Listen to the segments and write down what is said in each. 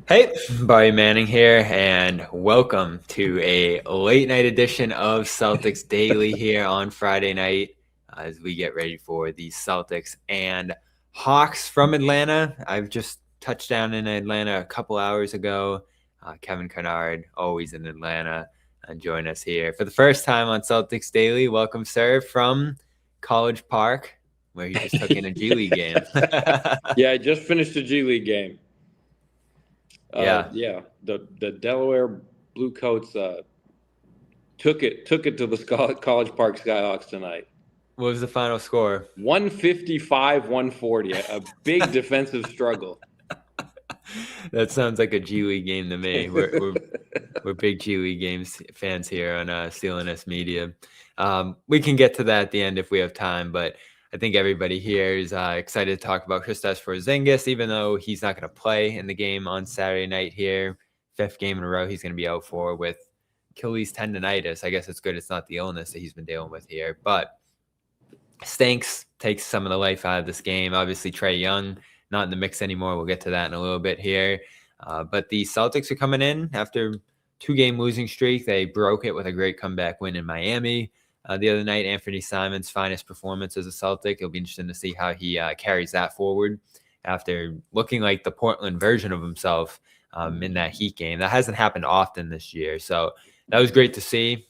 Hey, Barry Manning here, and welcome to a late night edition of Celtics Daily here on Friday night as we get ready for the Celtics and Hawks from Atlanta. I've just touched down in Atlanta a couple hours ago. Kevin Chouinard, always in Atlanta, and join us here for the first time on Celtics Daily. Welcome, sir, from College Park, where he just took in a G League game. Yeah, I just finished a G League game. Yeah. Yeah, the Delaware Bluecoats took it to the College Park Skyhawks tonight. What was the final score? 155-140, a big defensive struggle. That sounds like a G League game to me. We're big G League games fans here on CLNS Media. We can get to that at the end if we have time, but I think everybody here is excited to talk about Kristaps Porzingis, even though he's not going to play in the game on Saturday night here. 5th game in a row he's going to be out for with Achilles tendonitis. I guess it's good it's not the illness that he's been dealing with here, but stinks, takes some of the life out of this game. Obviously, Trae Young not in the mix anymore. We'll get to that in a little bit here. But the Celtics are coming in after 2-game losing streak. They broke it with a great comeback win in Miami the other night. Anthony Simon's finest performance as a Celtic. It'll be interesting to see how he carries that forward after looking like the Portland version of himself in that Heat game. That hasn't happened often this year. So that was great to see.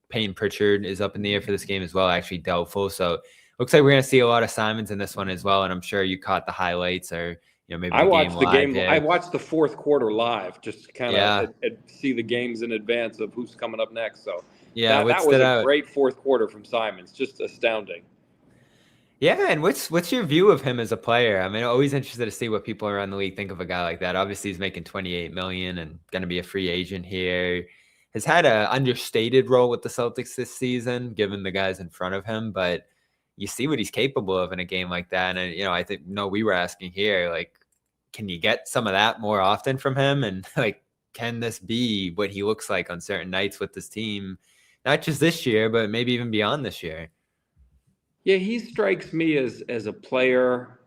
Payne Pritchard is up in the air for this game as well, actually doubtful. So looks like we're going to see a lot of Simons in this one as well. And I'm sure you caught the highlights or maybe I the game watched the live. game. I watched the fourth quarter live, just to kind of Yeah. see the games in advance of who's coming up next. So Yeah. that was a great fourth quarter from Simons, just astounding. Yeah, and what's your view of him as a player? I mean, always interested to see what people around the league think of a guy like that. Obviously, he's making $28 million and going to be a free agent here. Has had an understated role with the Celtics this season, given the guys in front of him. But you see what he's capable of in a game like that. And I think we were asking here, like, can you get some of that more often from him? And like, can this be what he looks like on certain nights with this team, not just this year, but maybe even beyond this year? Yeah, he strikes me as a player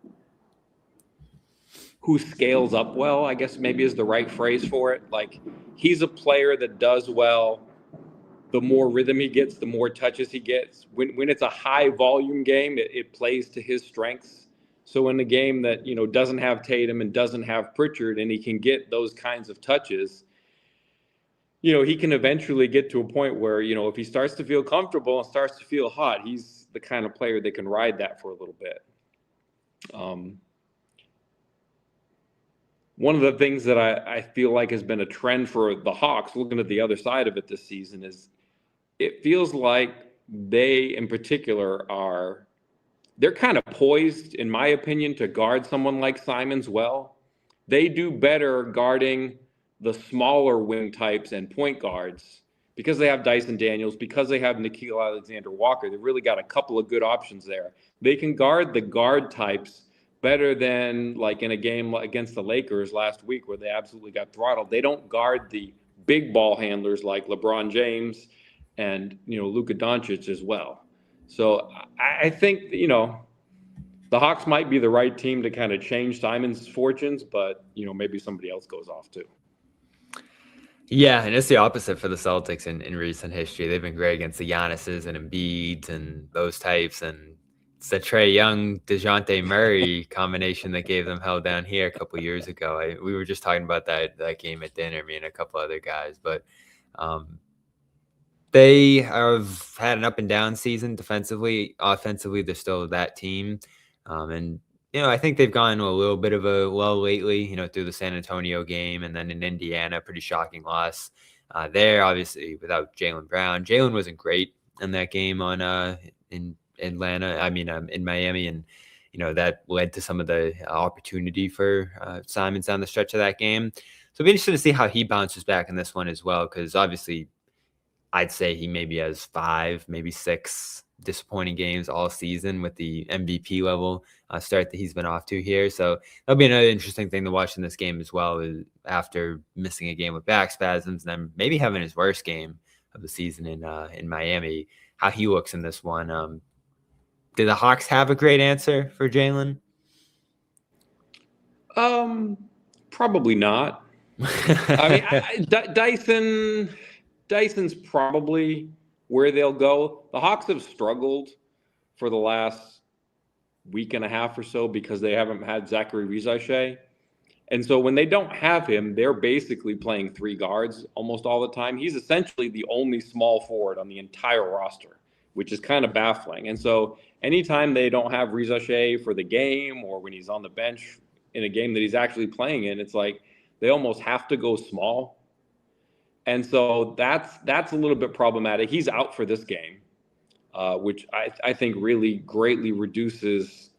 who scales up well, I guess maybe is the right phrase for it. Like, he's a player that does well. The more rhythm he gets, the more touches he gets. When it's a high volume game, it plays to his strengths. So in a game that doesn't have Tatum and doesn't have Pritchard, and he can get those kinds of touches, he can eventually get to a point where if he starts to feel comfortable and starts to feel hot, he's the kind of player that can ride that for a little bit. One of the things that I feel like has been a trend for the Hawks, looking at the other side of it this season, is it feels like they, in particular, they're kind of poised, in my opinion, to guard someone like Simons well. They do better guarding the smaller wing types and point guards because they have Dyson Daniels, because they have Nickeil Alexander-Walker. They've really got a couple of good options there. They can guard the guard types better than like in a game against the Lakers last week where they absolutely got throttled. They don't guard the big ball handlers like LeBron James and Luka Doncic as well. So I think the Hawks might be the right team to kind of change Simon's fortunes, but maybe somebody else goes off too. Yeah, and it's the opposite for the Celtics in recent history. They've been great against the Giannis's and Embiid's and those types, and it's the Trey Young, DeJounte Murray combination that gave them hell down here a couple years ago. We were just talking about that game at dinner, me and a couple other guys, but they have had an up and down season defensively. Offensively, they're still that team, and I think they've gone a little bit of a lull lately, through the San Antonio game and then in Indiana, pretty shocking loss there, obviously, without Jaylen Brown. Jaylen wasn't great in that game in Atlanta, in Miami, and, that led to some of the opportunity for Simons down the stretch of that game. So it'll be interesting to see how he bounces back in this one as well, because obviously I'd say he maybe has 5, maybe 6 disappointing games all season with the MVP level start that he's been off to here. So that'll be another interesting thing to watch in this game as well, is after missing a game with back spasms and then maybe having his worst game of the season in Miami, how he looks in this one. Did the Hawks have a great answer for Jaylen? Probably not. I mean, Dyson's probably where they'll go. The Hawks have struggled for the last week and a half or so because they haven't had Zachary Rizashe. And so when they don't have him, they're basically playing three guards almost all the time. He's essentially the only small forward on the entire roster, which is kind of baffling. And so anytime they don't have Rizashe for the game or when he's on the bench in a game that he's actually playing in, it's like they almost have to go small. And so that's a little bit problematic. He's out for this game, which I think really greatly reduces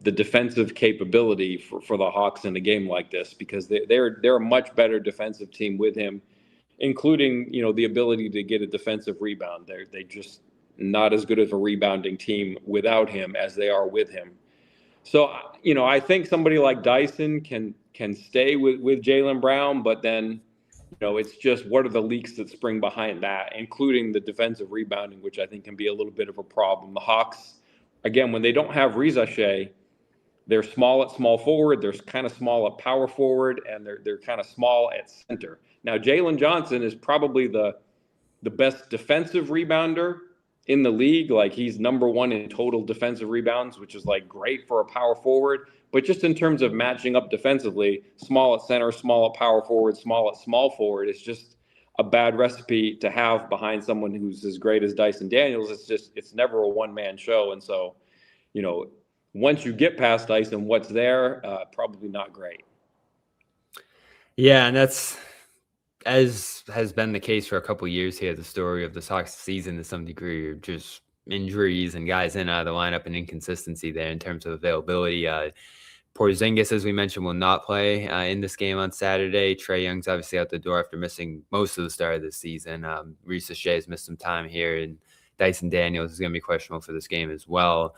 the defensive capability for the Hawks in a game like this, because they're a much better defensive team with him, including, the ability to get a defensive rebound. They just not as good of a rebounding team without him as they are with him. So, I think somebody like Dyson can stay with Jaylen Brown, but then, it's just what are the leaks that spring behind that, including the defensive rebounding, which I think can be a little bit of a problem. The Hawks, again, when they don't have Rizashe, they're small at small forward, they're kind of small at power forward, and they're kind of small at center. Now, Jalen Johnson is probably the best defensive rebounder in the league. Like, he's number one in total defensive rebounds, which is like great for a power forward. But just in terms of matching up defensively, small at center, small at power forward, small at small forward, it's just a bad recipe to have behind someone who's as great as Dyson Daniels. It's never a one-man show. And so, once you get past Dyson, what's there? Probably not great. Yeah, and that's, as has been the case for a couple of years here, the story of the Sox season to some degree, just injuries and guys in out of the lineup and inconsistency there in terms of availability. Porzingis, as we mentioned, will not play in this game on Saturday. Trey Young's obviously out the door after missing most of the start of the season. Reese Shea's missed some time here, and Dyson Daniels is going to be questionable for this game as well.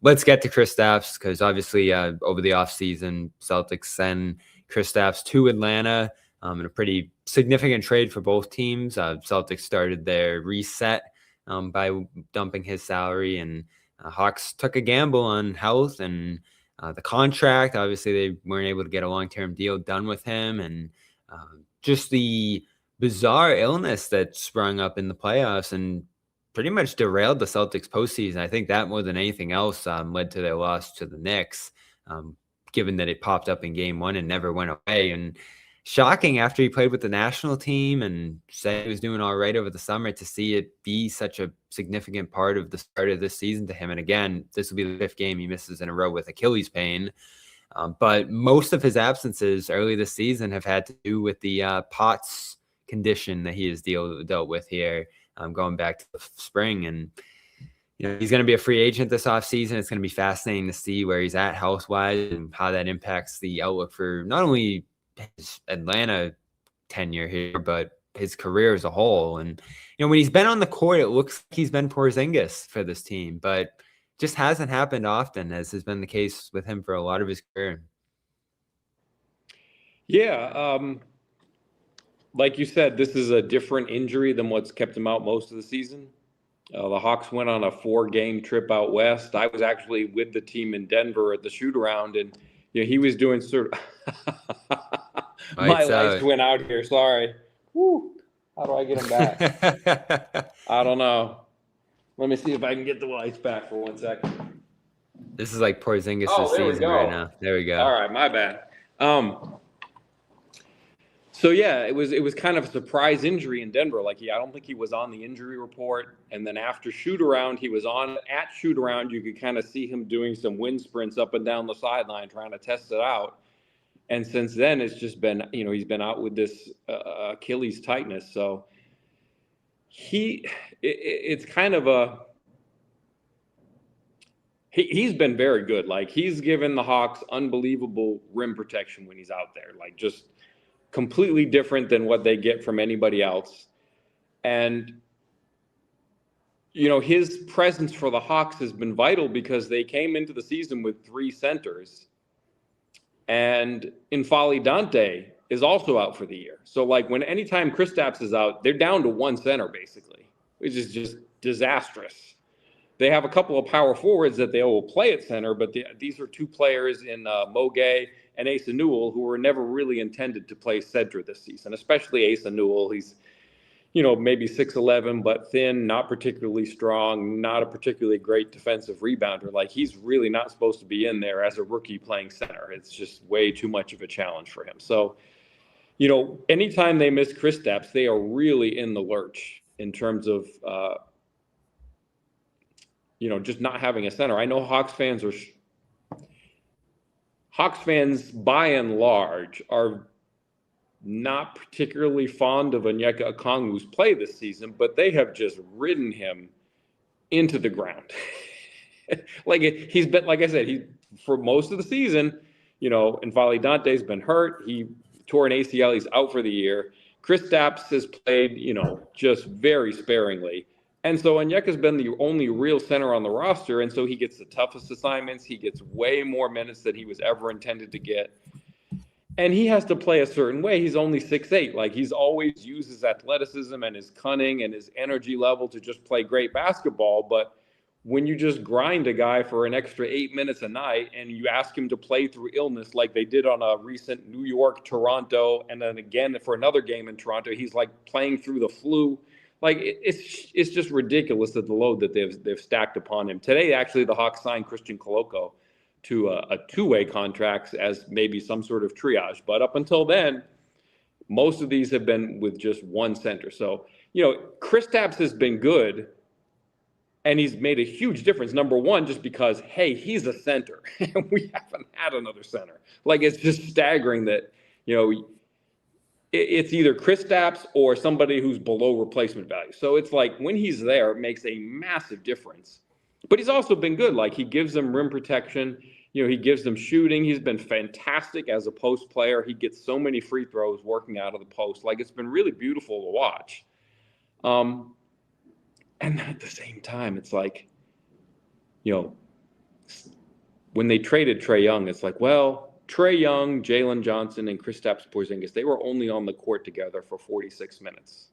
Let's get to Kristaps, because obviously over the offseason, Celtics send Kristaps to Atlanta in a pretty significant trade for both teams. Celtics started their reset by dumping his salary, and Hawks took a gamble on health and the contract. Obviously, they weren't able to get a long-term deal done with him, and just the bizarre illness that sprung up in the playoffs and pretty much derailed the Celtics postseason. I think that more than anything else led to their loss to the Knicks, given that it popped up in game one and never went away. And shocking after he played with the national team and said he was doing all right over the summer, to see it be such a significant part of the start of this season to him. And again, this will be the fifth game he misses in a row with Achilles pain. But most of his absences early this season have had to do with the POTS condition that he has dealt with here. Going back to the spring, and he's going to be a free agent this offseason. It's going to be fascinating to see where he's at health-wise and how that impacts the outlook for not only his Atlanta tenure here, but his career as a whole. And when he's been on the court, it looks like he's been Porzingis for this team, but just hasn't happened often, as has been the case with him for a lot of his career. Yeah, like you said, this is a different injury than what's kept him out most of the season. The Hawks went on a 4-game trip out west. I was actually with the team in Denver at the shoot-around, and he was doing sort of – my lights went out here. Sorry. Woo. How do I get them back? I don't know. Let me see if I can get the lights back for 1 second. This is like Porzingis' season right now. There we go. All right, my bad. So yeah, it was kind of a surprise injury in Denver. Like, I don't think he was on the injury report. And then after shoot around, he was on at shoot around. You could kind of see him doing some wind sprints up and down the sideline, trying to test it out. And since then, it's just been, he's been out with this Achilles tightness. So it's kind of he's been very good. Like, he's given the Hawks unbelievable rim protection when he's out there. Like, just completely different than what they get from anybody else. And, his presence for the Hawks has been vital because they came into the season with 3 centers. And N'Faly Dante is also out for the year. So, like, anytime Kristaps is out, they're down to 1 center, basically, which is just disastrous. They have a couple of power forwards that they will play at center, but these are 2 players in Moge and Asa Newell, who were never really intended to play center this season, especially Asa Newell. He's, maybe 6'11", but thin, not particularly strong, not a particularly great defensive rebounder. Like, he's really not supposed to be in there as a rookie playing center. It's just way too much of a challenge for him. So, anytime they miss Kristaps, they are really in the lurch in terms of, just not having a center. I know Hawks fans by and large are not particularly fond of Onyeka Okongwu's play this season, but they have just ridden him into the ground. He's been, like I said, for most of the season, and Vali Dante's been hurt. He tore an ACL. He's out for the year. Kristaps has played, just very sparingly. And so Onyeka's been the only real center on the roster, and so he gets the toughest assignments. He gets way more minutes than he was ever intended to get. And he has to play a certain way. He's only 6'8". Like, he's always used his athleticism and his cunning and his energy level to just play great basketball. But when you just grind a guy for an extra 8 minutes a night and you ask him to play through illness like they did on a recent New York, Toronto, and then again for another game in Toronto, he's like playing through the flu. Like, it's just ridiculous that the load that they've stacked upon him. Today, actually, the Hawks signed Christian Koloko to a two-way contract as maybe some sort of triage. But up until then, most of these have been with just one center. So, Kristaps has been good, and he's made a huge difference. Number one, just because, hey, he's a center, and we haven't had another center. Like, it's just staggering that, it's either Kristaps or somebody who's below replacement value. So it's like when he's there, it makes a massive difference. But he's also been good. Like, he gives them rim protection. He gives them shooting. He's been fantastic as a post player. He gets so many free throws working out of the post. Like, it's been really beautiful to watch. And at the same time, it's like, when they traded Trey Young, it's like, well, Trey Young, Jalen Johnson, and Kristaps Porzingis, they were only on the court together for 46 minutes.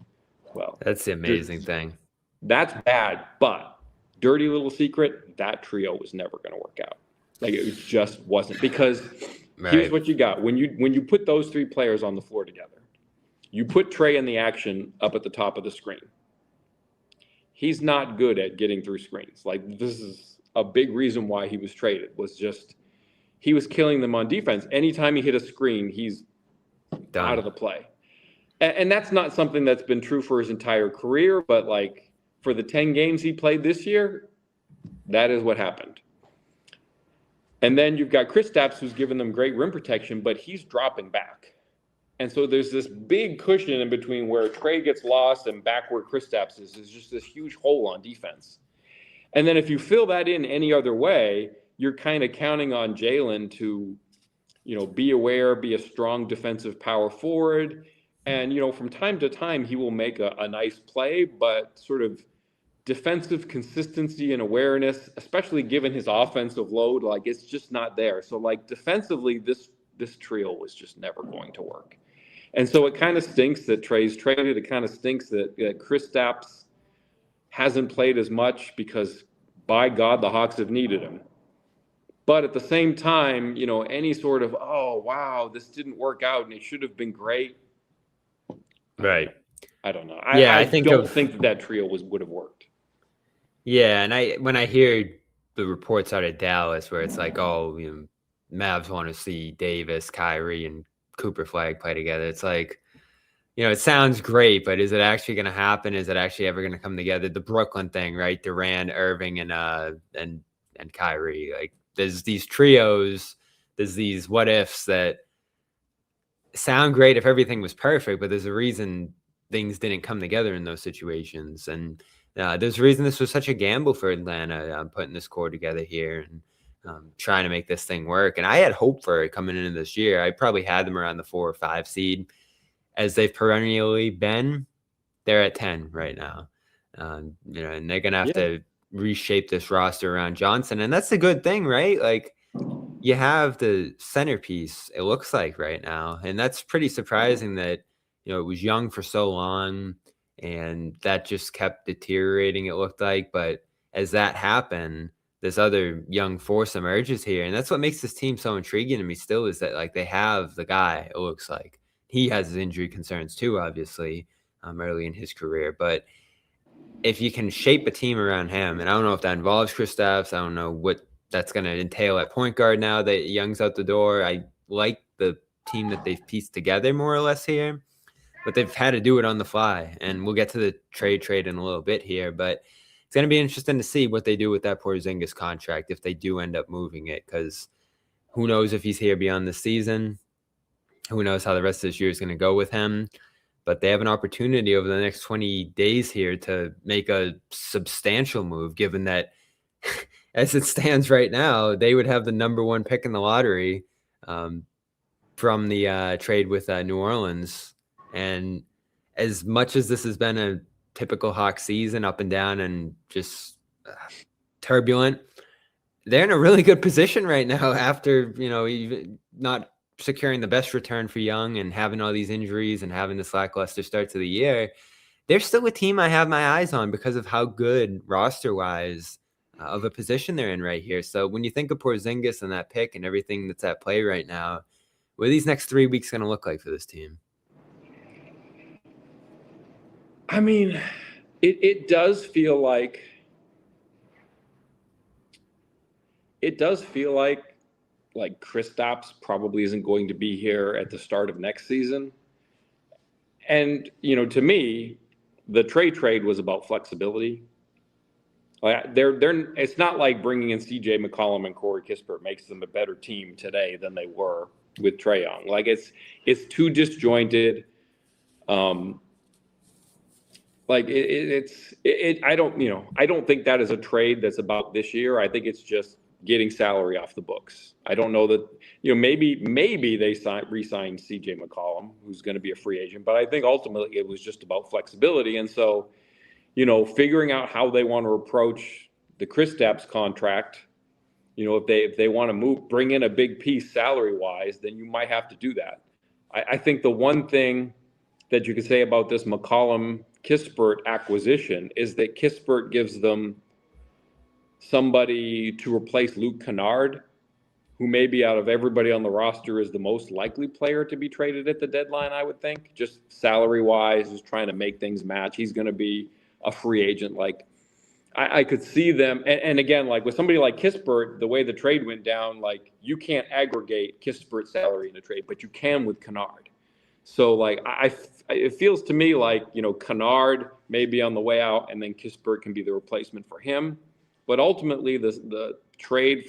Well, that's the amazing thing. That's bad, but dirty little secret, that trio was never going to work out. Like, it just wasn't, because here's what you got. When you put those three players on the floor together, you put Trey in the action up at the top of the screen. He's not good at getting through screens. Like, this is a big reason why he was traded, was just he was killing them on defense. Anytime he hit a screen, he's done, out of the play. And that's not something that's been true for his entire career, but like for the 10 games he played this year, that is what happened. And then you've got Kristaps, who's given them great rim protection, but he's dropping back. And so there's this big cushion in between where Trey gets lost and back where Kristaps is. There's just this huge hole on defense. And then if you fill that in any other way, you're kind of counting on Jalen to, be aware, be a strong defensive power forward. And, from time to time, he will make a nice play, but sort of defensive consistency and awareness, especially given his offensive load, like, it's just not there. So, like, defensively, this trio was just never going to work. And so it kind of stinks that Trey's traded. It kind of stinks that Kristaps hasn't played as much, because, by God, the Hawks have needed him. But at the same time, any sort of, oh, wow, this didn't work out and it should have been great. Right. I don't know. I don't think that trio would have worked. Yeah, and when I hear the reports out of Dallas where it's like, oh, Mavs want to see Davis, Kyrie, and Cooper Flag play together, it's like, it sounds great, but is it actually going to happen? Is it actually ever going to come together? The Brooklyn thing, right? Durant, Irving, and Kyrie. Like, there's these trios, there's these what ifs that sound great if everything was perfect, but there's a reason things didn't come together in those situations. And there's a reason this was such a gamble for Atlanta, putting this core together here and trying to make this thing work. And I had hope for it coming into this year. I probably had them around the 4 or 5 seed. As they've perennially been, they're at 10 right now. And they're going to have to reshape this roster around Johnson. And that's the good thing, right? Like, you have the centerpiece, it looks like, right now. And that's pretty surprising that, it was young for so long and that just kept deteriorating, it looked like. But as that happened, this other young force emerges here. And that's what makes this team so intriguing to me still, is that like they have the guy, it looks like. He has his injury concerns too, obviously, early in his career. But if you can shape a team around him, and I don't know if that involves Kristaps, I don't know what that's going to entail at point guard now that Young's out the door. I like the team that they've pieced together more or less here, but they've had to do it on the fly. And we'll get to the trade in a little bit here, but it's going to be interesting to see what they do with that Porzingis contract if they do end up moving it, because who knows if he's here beyond the season. Who knows how the rest of this year is going to go with him. But they have an opportunity over the next 20 days here to make a substantial move, given that as it stands right now, they would have the number 1 pick in the lottery from the trade with New Orleans. And as much as this has been a typical Hawks season, up and down and just turbulent, they're in a really good position right now after, even not securing the best return for Young and having all these injuries and having this lackluster start to the year. They're still a team I have my eyes on because of how good roster-wise of a position they're in right here. So when you think of Porzingis and that pick and everything that's at play right now, what are these next 3 weeks going to look like for this team? I mean, it does feel like Kristaps probably isn't going to be here at the start of next season. And, to me, the trade was about flexibility. It's not like bringing in CJ McCollum and Corey Kispert makes them a better team today than they were with Trey Young. Like it's too disjointed. I don't think that is a trade that's about this year. I think it's just getting salary off the books. I don't know that, maybe they re-signed CJ McCollum, who's going to be a free agent, but I think ultimately it was just about flexibility. And so, figuring out how they want to approach the Kristaps contract, if they want to bring in a big piece salary wise, then you might have to do that. I think the one thing that you could say about this McCollum Kispert acquisition is that Kispert gives them somebody to replace Luke Kennard, who maybe out of everybody on the roster is the most likely player to be traded at the deadline, I would think, just salary wise, just trying to make things match. He's going to be a free agent. Like I could see them. And again, like with somebody like Kispert, the way the trade went down, like you can't aggregate Kispert's salary in a trade, but you can with Kennard. So like it feels to me like, Kennard may be on the way out and then Kispert can be the replacement for him. But ultimately the trade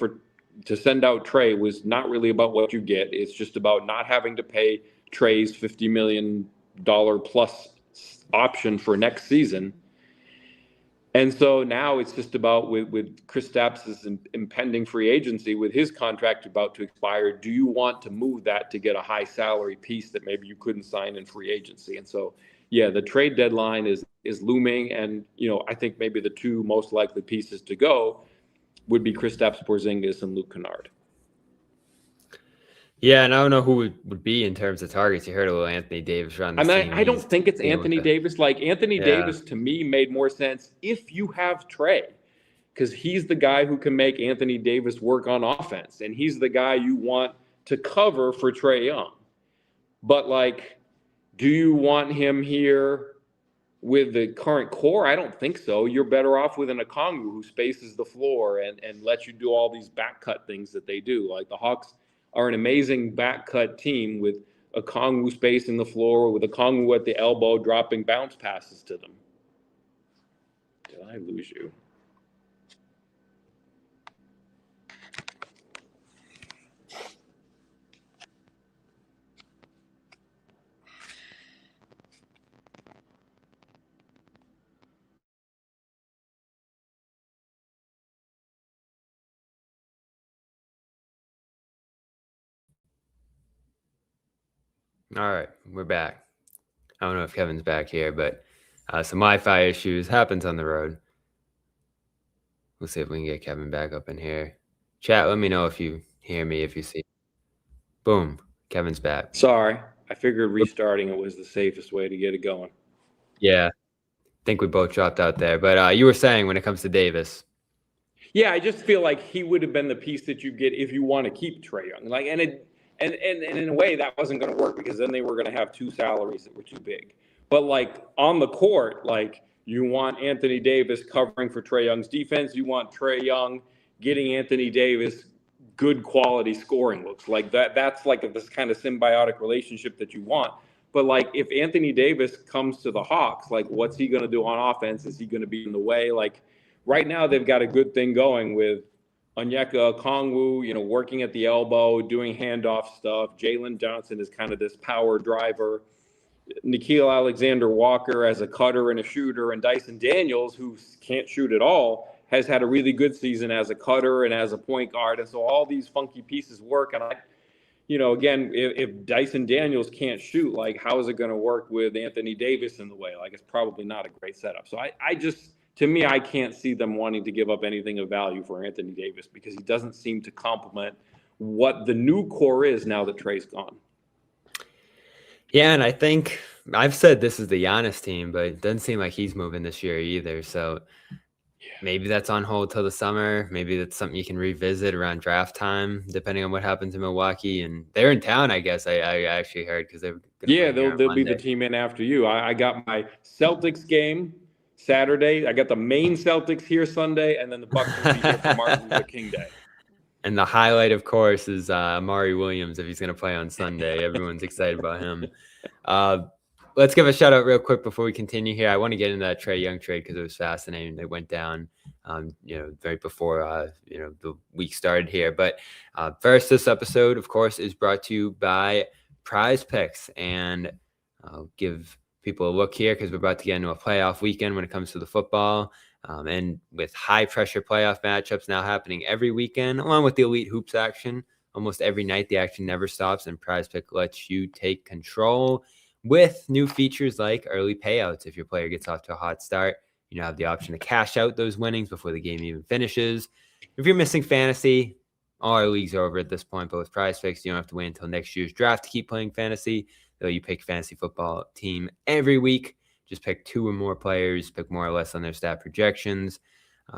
to send out Trae was not really about what you get. It's just about not having to pay Trae's $50 million plus option for next season. And so now it's just about with Kristaps' impending free agency, with his contract about to expire, do you want to move that to get a high salary piece that maybe you couldn't sign in free agency? And so, yeah, the trade deadline is looming. And, I think maybe the two most likely pieces to go would be Kristaps Porzingis and Luke Kennard. Yeah, and I don't know who would be in terms of targets. You heard a little Anthony Davis around the team. I don't think it's Anthony Davis. Like Anthony Davis to me made more sense if you have Trae, because he's the guy who can make Anthony Davis work on offense, and he's the guy you want to cover for Trey Young. But like, do you want him here with the current core? I don't think so. You're better off with an Okongwu who spaces the floor and lets you do all these back cut things that they do. Like the Hawks are an amazing back cut team with Okongwu spacing the floor, with Okongwu at the elbow dropping bounce passes to them. Did I lose you? All right, we're back. I don't know if Kevin's back here, but some Wi-Fi issues happens on the road. We'll see if we can get Kevin back up in here. Chat, let me know if you hear me, if you see. Boom, Kevin's back. Sorry, I figured restarting it was the safest way to get it going. Yeah, I think we both dropped out there. But you were saying when it comes to Davis. Yeah, I just feel like he would have been the piece that you get if you want to keep Trey Young. Like, and in a way that wasn't going to work because then they were going to have two salaries that were too big. But like on the court, like you want Anthony Davis covering for Trey Young's defense. You want Trey Young getting Anthony Davis good quality scoring looks like that. That's like this kind of symbiotic relationship that you want. But like if Anthony Davis comes to the Hawks, like what's he going to do on offense? Is he going to be in the way? Like right now they've got a good thing going with Onyeka Okongwu, working at the elbow, doing handoff stuff. Jalen Johnson is kind of this power driver. Nickeil Alexander-Walker as a cutter and a shooter, and Dyson Daniels, who can't shoot at all, has had a really good season as a cutter and as a point guard. And so all these funky pieces work. And again, if Dyson Daniels can't shoot, like how is it going to work with Anthony Davis in the way? Like it's probably not a great setup. So to me, I can't see them wanting to give up anything of value for Anthony Davis because he doesn't seem to complement what the new core is now that Trey's gone. Yeah, and I think I've said this is the Giannis team, but it doesn't seem like he's moving this year either. So maybe that's on hold till the summer. Maybe that's something you can revisit around draft time, depending on what happens in Milwaukee. And they're in town, I guess. I actually heard because they're they'll be the team in after you. I got my Celtics game Saturday. I got the main Celtics here Sunday, and then the Bucks will be here for Martin Luther King Day. And the highlight, of course, is Amari Williams if he's going to play on Sunday. Everyone's excited about him. Let's give a shout out real quick before we continue here. I want to get into that Trey Young trade because it was fascinating. They went down, right before the week started here. But first, this episode, of course, is brought to you by PrizePicks, and I'll give people a look here because we're about to get into a playoff weekend when it comes to the football. And with high pressure playoff matchups now happening every weekend, along with the elite hoops action, almost every night the action never stops, and PrizePick lets you take control with new features like early payouts. If your player gets off to a hot start, you now have the option to cash out those winnings before the game even finishes. If you're missing fantasy, all our leagues are over at this point, but with PrizePicks, you don't have to wait until next year's draft to keep playing fantasy. Though you pick fantasy football team every week. Just pick two or more players, pick more or less on their stat projections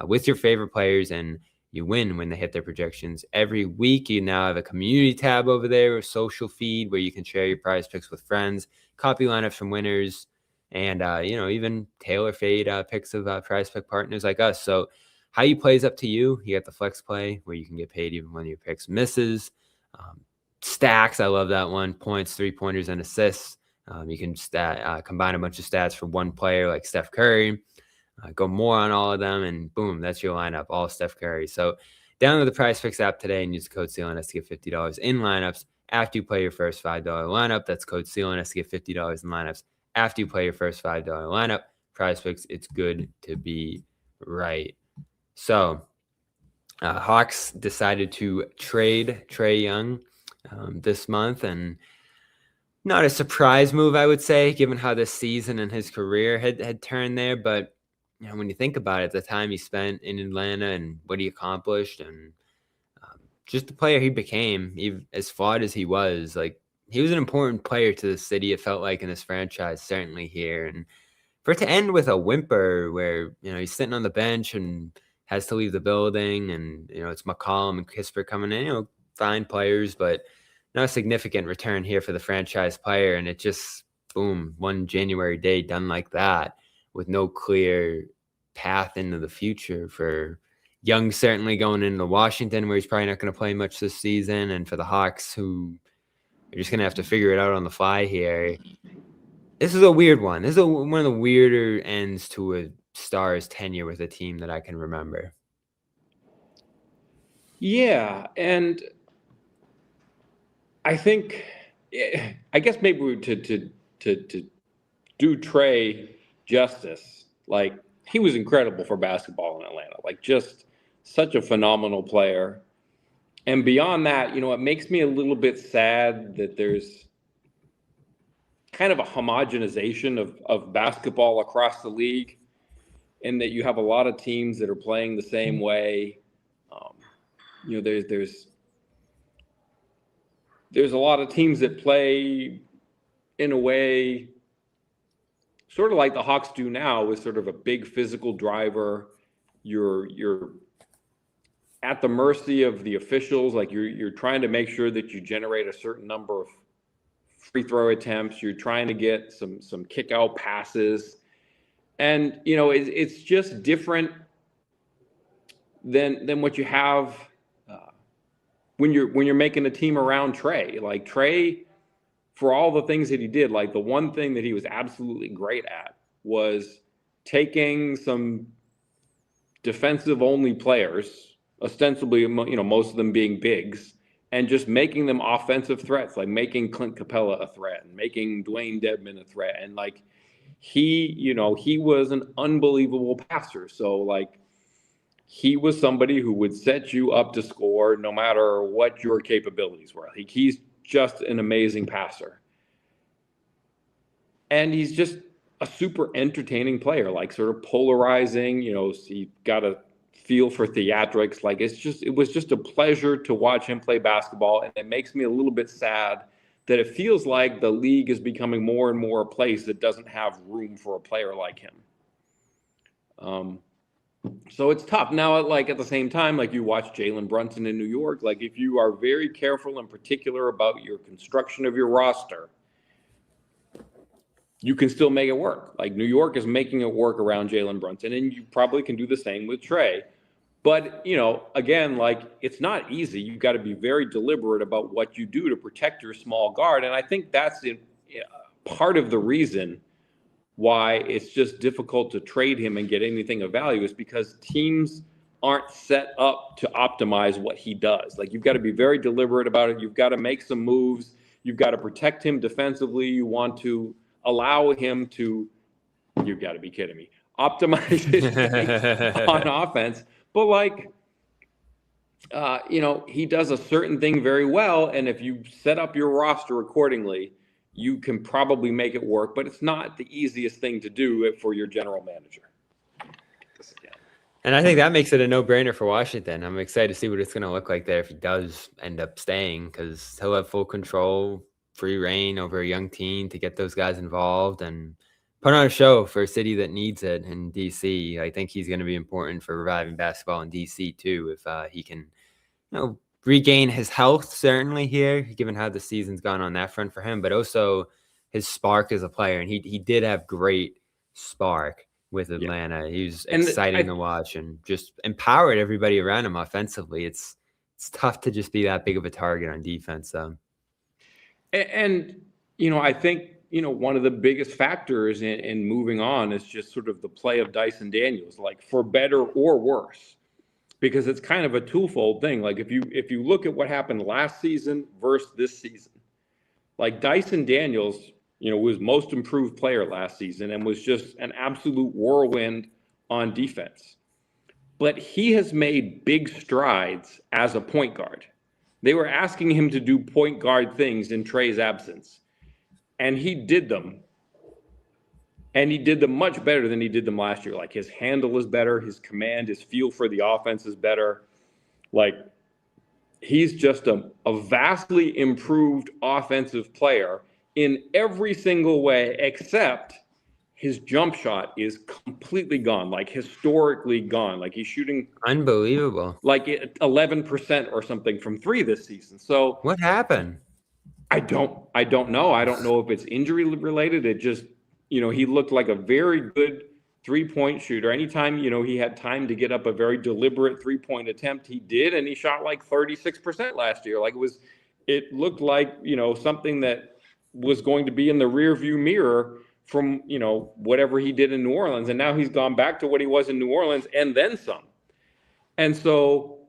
with your favorite players, and you win when they hit their projections. Every week, you now have a community tab over there, a social feed where you can share your prize picks with friends, copy lineups from winners, and, even tailor fade picks of prize pick partners like us. So how you play is up to you. You got the flex play where you can get paid even when your picks misses. Stacks, I love that one. Points, 3-pointers, and assists. You can combine a bunch of stats for one player like Steph Curry, go more on all of them, and boom, that's your lineup, all Steph Curry. So download the PrizePicks app today and use the code CLNS to get $50 in lineups after you play your first $5 lineup. That's code CLNS to get $50 in lineups after you play your first $5 lineup. PrizePicks, it's good to be right. So Hawks decided to trade Trey Young this month, and not a surprise move, I would say, given how this season and his career had turned there. But when you think about it, the time he spent in Atlanta and what he accomplished, and just the player he became, even as flawed as he was, like he was an important player to the city. It felt like in this franchise, certainly here. And for it to end with a whimper, where he's sitting on the bench and has to leave the building, and it's McCollum and Kispert coming in, fine players, but not a significant return here for the franchise player. And it just, boom, one January day done like that with no clear path into the future for Young, certainly going into Washington, where he's probably not going to play much this season. And for the Hawks, who are just going to have to figure it out on the fly here. This is a weird one. This is one of the weirder ends to a star's tenure with a team that I can remember. Yeah, and I think, I guess maybe to do Trey justice, like he was incredible for basketball in Atlanta, like just such a phenomenal player. And beyond that, it makes me a little bit sad that there's kind of a homogenization of basketball across the league, and that you have a lot of teams that are playing the same way. There's a lot of teams that play in a way sort of like the Hawks do now, with sort of a big physical driver. You're at the mercy of the officials. Like you're trying to make sure that you generate a certain number of free throw attempts. You're trying to get some kick out passes, and it's just different than what you have when you're making a team around Trae. Like Trae, for all the things that he did, like the one thing that he was absolutely great at was taking some defensive only players, ostensibly, most of them being bigs, and just making them offensive threats, like making Clint Capella a threat and making Dwayne Dedmon a threat. And like he was an unbelievable passer. So like he was somebody who would set you up to score no matter what your capabilities were. Like he's just an amazing passer. And he's just a super entertaining player, like sort of polarizing, he got a feel for theatrics. Like it was just a pleasure to watch him play basketball. And it makes me a little bit sad that it feels like the league is becoming more and more a place that doesn't have room for a player like him. So it's tough. Now, like at the same time, like you watch Jalen Brunson in New York, like if you are very careful and particular about your construction of your roster, you can still make it work. Like New York is making it work around Jalen Brunson, and you probably can do the same with Trae. But, again, like it's not easy. You've got to be very deliberate about what you do to protect your small guard. And I think that's part of the reason why it's just difficult to trade him and get anything of value is because teams aren't set up to optimize what he does. Like you've got to be very deliberate about it. You've got to make some moves. You've got to protect him defensively. You want to allow him to, you've got to be kidding me, optimize his on offense. But like, he does a certain thing very well. And if you set up your roster accordingly, you can probably make it work, but it's not the easiest thing to do for your general manager. And I think that makes it a no-brainer for Washington. I'm excited to see what it's going to look like there if he does end up staying, because he'll have full control, free reign over a young team to get those guys involved and put on a show for a city that needs it in DC. I think he's going to be important for reviving basketball in DC too, if he can, regain his health, certainly here, given how the season's gone on that front for him, but also his spark as a player. And he did have great spark with Atlanta. He was exciting to watch and just empowered everybody around him offensively. It's tough to just be that big of a target on defense, though. And I think, one of the biggest factors in moving on is just sort of the play of Dyson Daniels, like for better or worse. Because it's kind of a twofold thing. Like if you look at what happened last season versus this season, like Dyson Daniels, was most improved player last season and was just an absolute whirlwind on defense. But he has made big strides as a point guard. They were asking him to do point guard things in Trae's absence, and he did them. And he did them much better than he did them last year. Like his handle is better, his command, his feel for the offense is better. Like he's just a vastly improved offensive player in every single way, except his jump shot is completely gone, like historically gone. Like he's shooting unbelievable, like 11% or something from three this season. So what happened? I don't know. I don't know if it's injury related. It just, he looked like a very good three-point shooter. Anytime, he had time to get up a very deliberate three-point attempt, he did, and he shot like 36% last year. Like it looked like, something that was going to be in the rearview mirror from, whatever he did in New Orleans. And now he's gone back to what he was in New Orleans and then some. And so,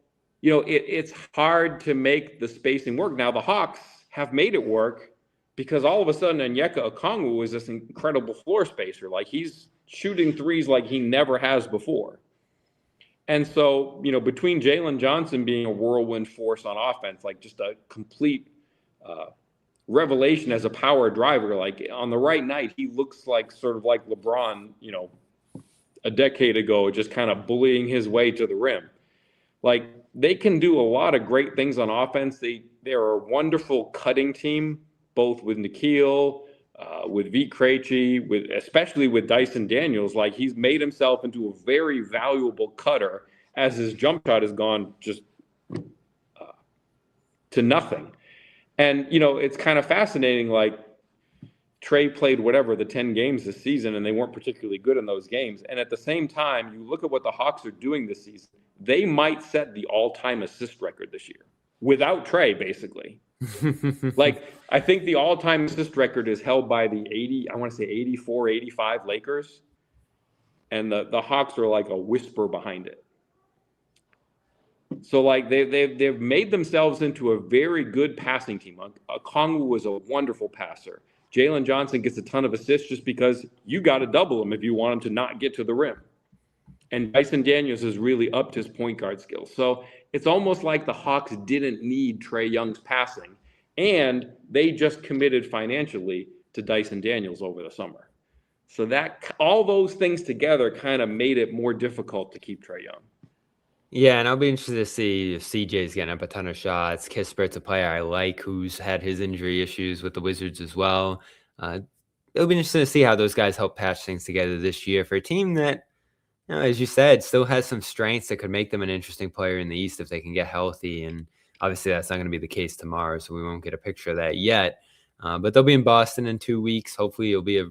it's hard to make the spacing work. Now the Hawks have made it work, because all of a sudden Onyeka Okongwu was this incredible floor spacer. Like he's shooting threes like he never has before. And so, between Jalen Johnson being a whirlwind force on offense, like just a complete revelation as a power driver, like on the right night, he looks like sort of like LeBron, a decade ago, just kind of bullying his way to the rim. Like they can do a lot of great things on offense. They're a wonderful cutting team, both with Nikhil, with V. Krejci, especially with Dyson Daniels. Like he's made himself into a very valuable cutter as his jump shot has gone just to nothing. And, it's kind of fascinating, like, Trae played the 10 games this season, and they weren't particularly good in those games. And at the same time, you look at what the Hawks are doing this season, they might set the all-time assist record this year without Trae, basically. Like, I think the all-time assist record is held by the 84, 85 Lakers. And the Hawks are like a whisper behind it. So, like, they've made themselves into a very good passing team. Okongwu was a wonderful passer. Jalen Johnson gets a ton of assists just because you got to double him if you want him to not get to the rim. And Dyson Daniels has really upped his point guard skills. So it's almost like the Hawks didn't need Trae Young's passing, and they just committed financially to Dyson Daniels over the summer. So that all those things together kind of made it more difficult to keep Trae Young. Yeah, and I'll be interested to see if CJ's getting up a ton of shots. Kispert's a player I like who's had his injury issues with the Wizards as well. It'll be interesting to see how those guys help patch things together this year for a team that, as you said, still has some strengths that could make them an interesting player in the East if they can get healthy. And obviously that's not going to be the case tomorrow, so we won't get a picture of that yet. But they'll be in Boston in 2 weeks. Hopefully it'll be a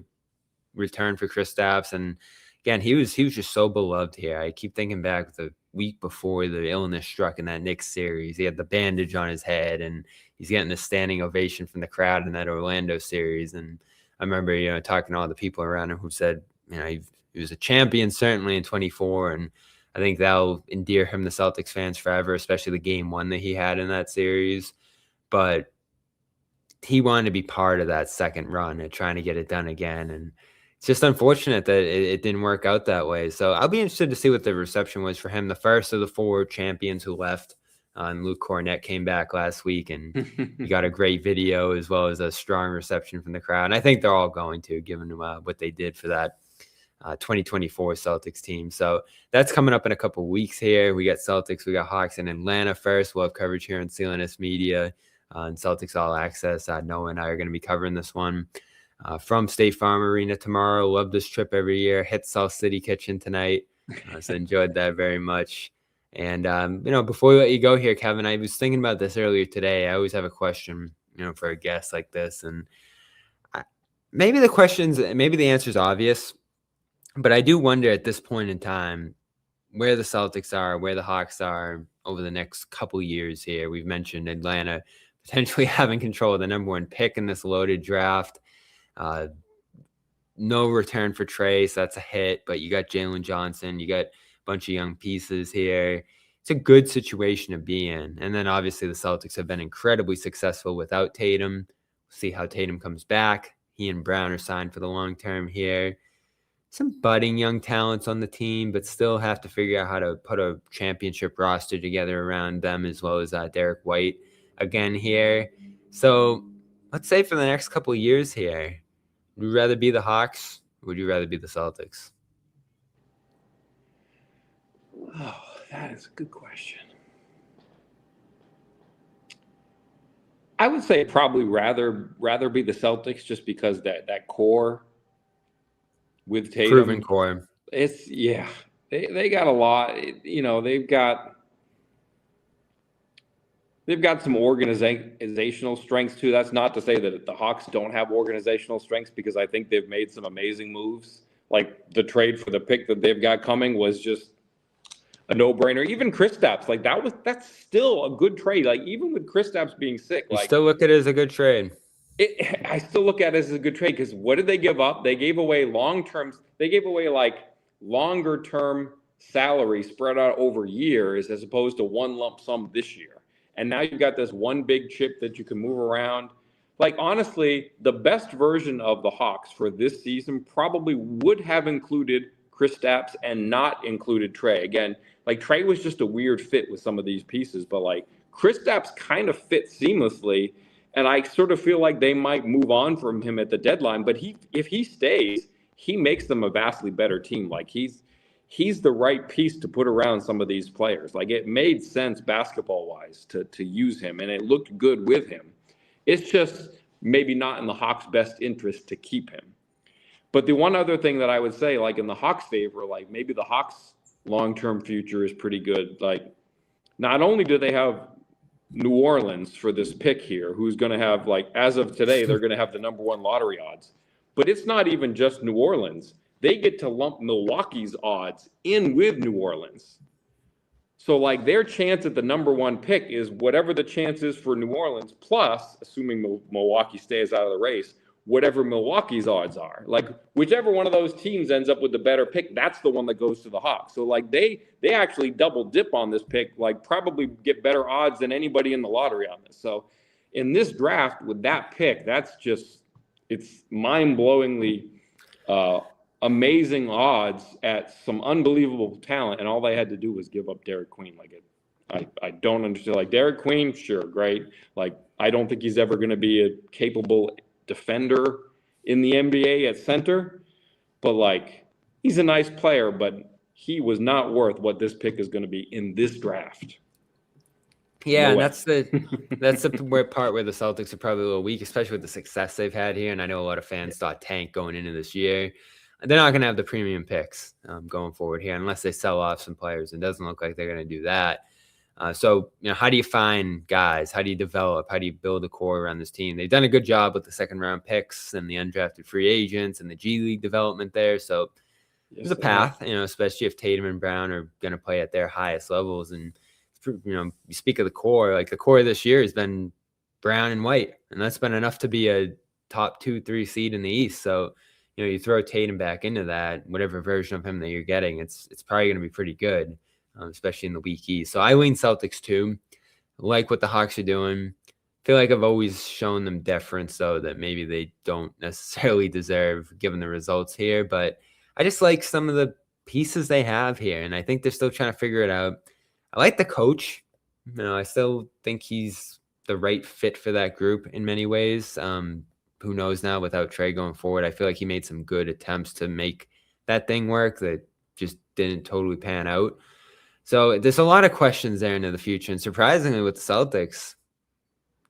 return for Kristaps. And again, he was just so beloved here. I keep thinking back the week before the illness struck in that Knicks series. He had the bandage on his head, and he's getting a standing ovation from the crowd in that Orlando series. And I remember, talking to all the people around him who said, he was a champion certainly in 24, and I think that'll endear him to Celtics fans forever, especially the game one that he had in that series. But he wanted to be part of that second run and trying to get it done again. And it's just unfortunate that it didn't work out that way. So I'll be interested to see what the reception was for him. The first of the 4 champions who left, and Luke Cornett came back last week, and he got a great video as well as a strong reception from the crowd. And I think they're all going to, given what they did for that 2024 Celtics team. So that's coming up in a couple of weeks here. We got Celtics, we got Hawks in Atlanta first. We'll have coverage here on CLNS Media and Celtics All Access. Noah and I are going to be covering this one from State Farm Arena tomorrow. Love this trip every year. Hit South City Kitchen tonight. So enjoyed that very much. And, before we let you go here, Kevin, I was thinking about this earlier today. I always have a question, for a guest like this. And maybe the answer is obvious, but I do wonder at this point in time where the Celtics are, where the Hawks are over the next couple years here. We've mentioned Atlanta potentially having control of the number 1 pick in this loaded draft. No return for Trae, so that's a hit, but you got Jalen Johnson, you got a bunch of young pieces here. It's a good situation to be in. And then obviously the Celtics have been incredibly successful without Tatum. See how Tatum comes back. He and Brown are signed for the long term here. Some budding young talents on the team, but still have to figure out how to put a championship roster together around them, as well as Derek White again here. So let's say for the next couple of years here, would you rather be the Hawks or would you rather be the Celtics? Oh, that is a good question. I would say probably rather be the Celtics, just because that core with Tatum. Proven core. It's, they got a lot. They've got some organizational strengths too. That's not to say that the Hawks don't have organizational strengths, because I think they've made some amazing moves. Like the trade for the pick that they've got coming was just a no-brainer. Even Kristaps, that's still a good trade. Like, even with Kristaps being sick, you still look at it as a good trade. I still look at it as a good trade, because what did they give up? They gave away long-term. They gave away longer-term salary spread out over years, as opposed to one lump sum this year. And now you've got this one big chip that you can move around. Like, honestly, the best version of the Hawks for this season probably would have included Kristaps and not included Trae. Again, Trae was just a weird fit with some of these pieces, but Kristaps kind of fit seamlessly. And I sort of feel like they might move on from him at the deadline. But if he stays, he makes them a vastly better team. He's the right piece to put around some of these players. It made sense basketball-wise to use him, and it looked good with him. It's just maybe not in the Hawks' best interest to keep him. But the one other thing that I would say, in the Hawks' favor, maybe the Hawks long-term future is pretty good. Like, not only do they have New Orleans for this pick here, who's going to have, like, as of today, they're going to have the number one lottery odds. But it's not even just New Orleans. They get to lump Milwaukee's odds in with New Orleans. So, like, their chance at the number one pick is whatever the chance is for New Orleans, plus, assuming Milwaukee stays out of the race, whatever Milwaukee's odds are. Like, whichever one of those teams ends up with the better pick, that's the one that goes to the Hawks. So, like, they actually double dip on this pick, like, probably get better odds than anybody in the lottery on this. So, in this draft with that pick, that's just, it's mind-blowingly amazing odds at some unbelievable talent, and all they had to do was give up Derek Queen. Like, I don't understand. Like, Derek Queen, sure, great. Like, I don't think he's ever going to be a capable defender in the NBA at center, but, like, he's a nice player, but he was not worth what this pick is going to be in this draft. Yeah, No and way. that's the part where the Celtics are probably a little weak, especially with the success they've had here. And I know a lot of fans thought tank going into this year. They're not going to have the premium picks going forward here unless they sell off some players. It doesn't look like they're going to do that. So, how do you find guys? How do you develop? How do you build a core around this team? They've done a good job with the second-round picks and the undrafted free agents and the G League development there. So there's a path, especially if Tatum and Brown are going to play at their highest levels. And, you speak of the core, like the core this year has been Brown and White, and that's been enough to be a top 2-3 seed in the East. So, you throw Tatum back into that, whatever version of him that you're getting, it's probably going to be pretty good, especially in the weak East. So I lean Celtics too. I like what the Hawks are doing. I feel like I've always shown them deference, though, that maybe they don't necessarily deserve given the results here. But I just like some of the pieces they have here, and I think they're still trying to figure it out. I like the coach. I still think he's the right fit for that group in many ways. Who knows now without Trae going forward? I feel like he made some good attempts to make that thing work that just didn't totally pan out. So there's a lot of questions there into the future. And surprisingly with the Celtics,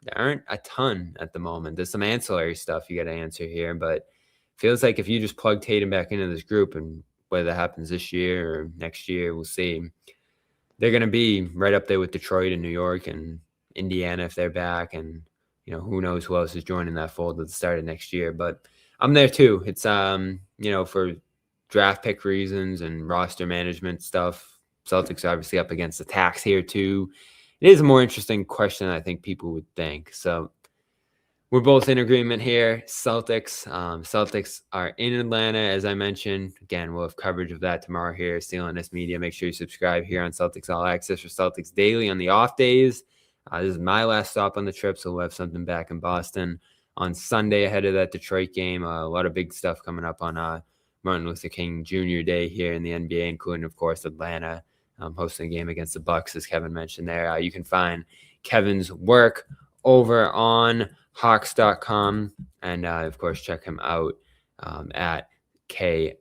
there aren't a ton at the moment. There's some ancillary stuff you got to answer here, but it feels like if you just plug Tatum back into this group, and whether that happens this year or next year, we'll see. They're going to be right up there with Detroit and New York and Indiana if they're back, and who knows who else is joining that fold at the start of next year. But I'm there too. It's for draft pick reasons and roster management stuff. Celtics are obviously up against the tax here too. It is a more interesting question than I think people would think. So we're both in agreement here. Celtics. Celtics are in Atlanta, as I mentioned. Again, we'll have coverage of that tomorrow here. CLNS Media. Make sure you subscribe here on Celtics All Access for Celtics Daily on the off days. This is my last stop on the trip, so we'll have something back in Boston on Sunday ahead of that Detroit game. A lot of big stuff coming up on Martin Luther King Jr. Day here in the NBA, including, of course, Atlanta hosting a game against the Bucks, as Kevin mentioned there. You can find Kevin's work over on Hawks.com, and, of course, check him out at KL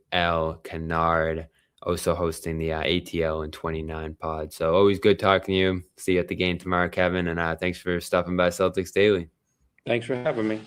Chouinard. Also hosting the ATL and 29 pod. So always good talking to you. See you at the game tomorrow, Kevin. And thanks for stopping by Celtics Daily. Thanks for having me.